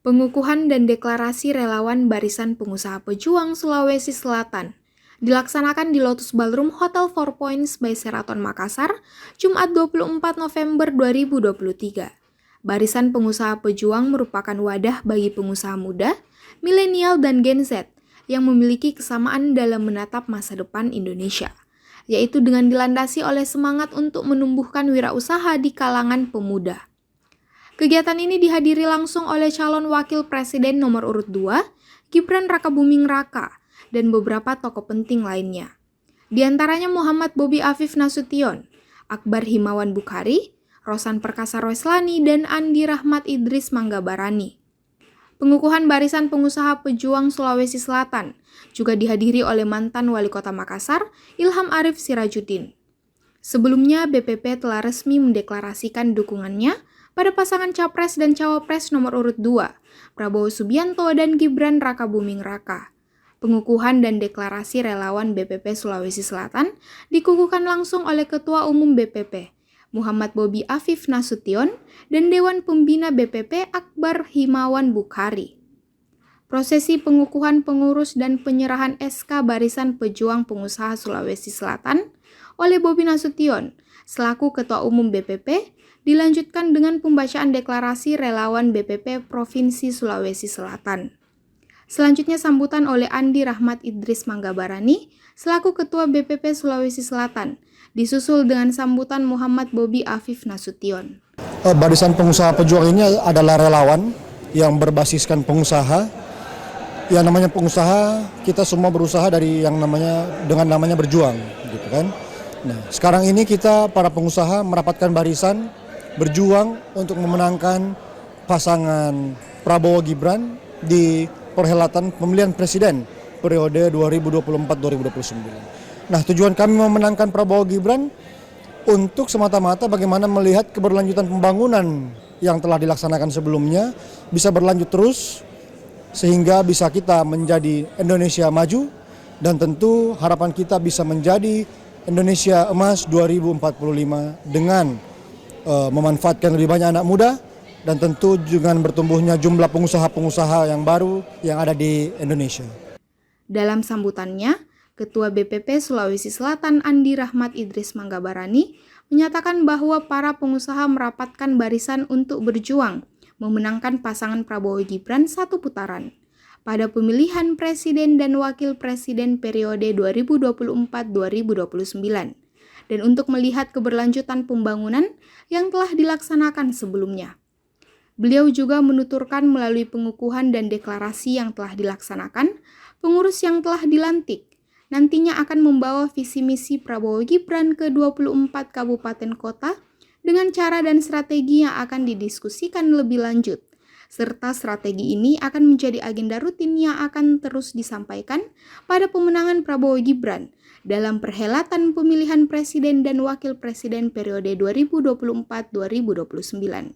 Pengukuhan dan deklarasi relawan Barisan Pengusaha Pejuang Sulawesi Selatan dilaksanakan di Lotus Ballroom Hotel Four Points by Sheraton Makassar, Jumat 24 November 2023. Barisan Pengusaha Pejuang merupakan wadah bagi pengusaha muda, milenial, dan Gen Z yang memiliki kesamaan dalam menatap masa depan Indonesia, yaitu dengan dilandasi oleh semangat untuk menumbuhkan wirausaha di kalangan pemuda. Kegiatan ini dihadiri langsung oleh calon wakil presiden nomor urut 2, Gibran Rakabuming Raka, dan beberapa tokoh penting lainnya. Di antaranya Muhammad Bobi Afif Nasution, Akbar Himawan Bukhari, Rosan Perkasa Roeslani, dan Andi Rahmat Idris Manggabarani. Pengukuhan Barisan Pengusaha Pejuang Sulawesi Selatan juga dihadiri oleh mantan Wali Kota Makassar, Ilham Arif Sirajuddin. Sebelumnya, BPP telah resmi mendeklarasikan dukungannya pada pasangan Capres dan Cawapres nomor urut 2, Prabowo Subianto dan Gibran Rakabuming Raka. Pengukuhan dan deklarasi relawan BPP Sulawesi Selatan dikukuhkan langsung oleh Ketua Umum BPP, Muhammad Bobi Afif Nasution, dan Dewan Pembina BPP Akbar Himawan Bukhari. Prosesi pengukuhan pengurus dan penyerahan SK Barisan Pejuang Pengusaha Sulawesi Selatan oleh Bobi Nasution selaku Ketua Umum BPP dilanjutkan dengan pembacaan deklarasi relawan BPP Provinsi Sulawesi Selatan. Selanjutnya sambutan oleh Andi Rahmat Idris Manggabarani selaku Ketua BPP Sulawesi Selatan, disusul dengan sambutan Muhammad Bobi Afif Nasution. Barisan Pengusaha Pejuang ini adalah relawan yang berbasiskan pengusaha. Yang namanya pengusaha, kita semua berusaha dari dengan namanya berjuang, gitu kan. Nah, sekarang ini kita para pengusaha merapatkan barisan berjuang untuk memenangkan pasangan Prabowo Gibran di perhelatan pemilihan presiden periode 2024-2029. Nah, tujuan kami memenangkan Prabowo Gibran untuk semata-mata bagaimana melihat keberlanjutan pembangunan yang telah dilaksanakan sebelumnya bisa berlanjut terus sehingga bisa kita menjadi Indonesia maju, dan tentu harapan kita bisa menjadi Indonesia Emas 2045 dengan memanfaatkan lebih banyak anak muda dan tentu dengan bertumbuhnya jumlah pengusaha-pengusaha yang baru yang ada di Indonesia. Dalam sambutannya, Ketua BPP Sulawesi Selatan Andi Rahmat Idris Manggabarani menyatakan bahwa para pengusaha merapatkan barisan untuk berjuang memenangkan pasangan Prabowo Gibran satu putaran pada pemilihan presiden dan wakil presiden periode 2024-2029. Dan untuk melihat keberlanjutan pembangunan yang telah dilaksanakan sebelumnya. Beliau juga menuturkan melalui pengukuhan dan deklarasi yang telah dilaksanakan, pengurus yang telah dilantik nantinya akan membawa visi misi Prabowo Gibran ke 24 kabupaten kota dengan cara dan strategi yang akan didiskusikan lebih lanjut. Serta strategi ini akan menjadi agenda rutin yang akan terus disampaikan pada pemenangan Prabowo Gibran dalam perhelatan pemilihan presiden dan wakil presiden periode 2024-2029.